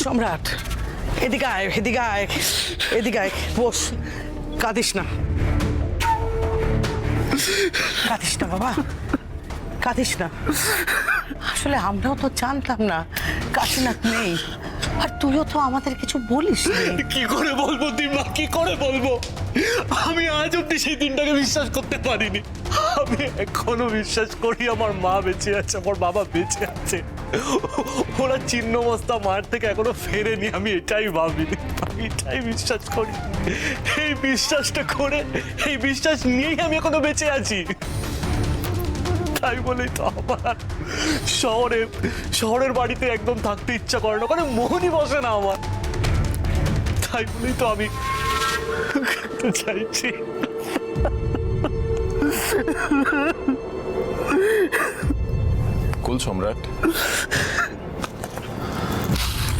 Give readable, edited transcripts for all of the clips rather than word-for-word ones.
সম্রাট, এদিকে আয়, এদিকে আয়, এদিকে আয়, বস। কাঁদিস না, কাঁদিস না বাবা, কাঁদিস না। আসলে আমরাও তো জানতাম না কাশীনাথ নেই, আর তুইও তো আমাদের কিছু বলিস। কি করে বলবো দিমা, কি করে বলবো? আমি আজ অব্দি সেই দিনটাকে বিশ্বাস করতে পারিনি। আমি এখনো বিশ্বাস করি আমার মা বেঁচে আছে, আমার বাবা বেঁচে আছে। ওরা ছিন্ন মস্তা মায়ের থেকে এখনো ফেরেনি, আমি এটাই ভাবি, আমি এটাই বিশ্বাস করি। এই বিশ্বাসটা করে, এই বিশ্বাস নিয়েই আমি এখনো বেঁচে আছি। তাই বলেই তো আমার শহরের বাড়িতে একদম থাকতে ইচ্ছা করে না, ওখানে মনই বসে না আমার। তাই বলেই তো আমি চাইছি। কুল সম্রাট,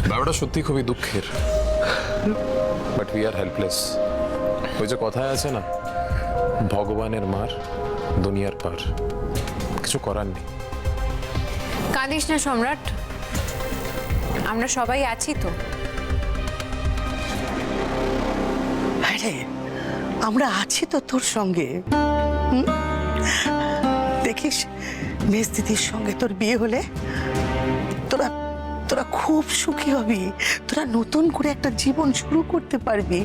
ব্যাপারটা সত্যি খুবই দুঃখের, বাট উই আর হেল্পলেস। ওই যে কথায় আছে না, ভগবানের মার দুনিয়ার পার, কিছু করার নেই। কাঁদিস না সম্রাট, আমরা সবাই আছি তো। আরে আমরা আছি তো তোর সঙ্গে। দেখিস মেজ দিদির সঙ্গে তোর বিয়ে হলে তোরা তোরা খুব সুখী হবি, তোরা নতুন করে একটা জীবন শুরু করতে পারবি।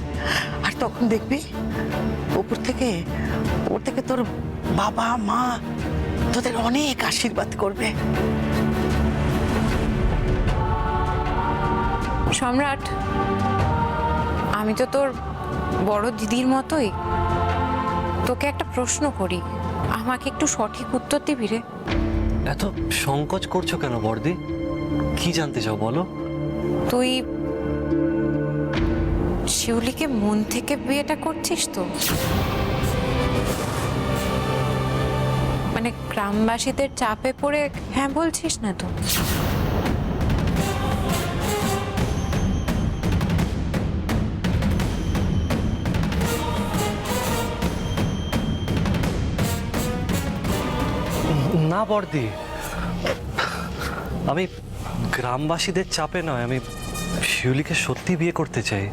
আর তখন দেখবি ওপর থেকে তোর বাবা মা তোদের অনেক আশীর্বাদ করবে। সম্রাট, আমি তো তোর বড় দিদির মতোই। তোকে একটা প্রশ্ন করি, আমাকে একটু সঠিক উত্তর দিবি রে? এত সংকোচ করছো কেন বর্দি? কি জানতে চাও বলো। তুই শিউলিকে মন থেকে বিয়েটা করছিস তো? মানে গ্রামবাসীদের চাপে পড়ে হ্যাঁ বলছিস না তো? না বর্দি, আমি গ্রামবাসীদের চাপে নয়, আমি শিউলিকে সত্যি বিয়ে করতে চাই।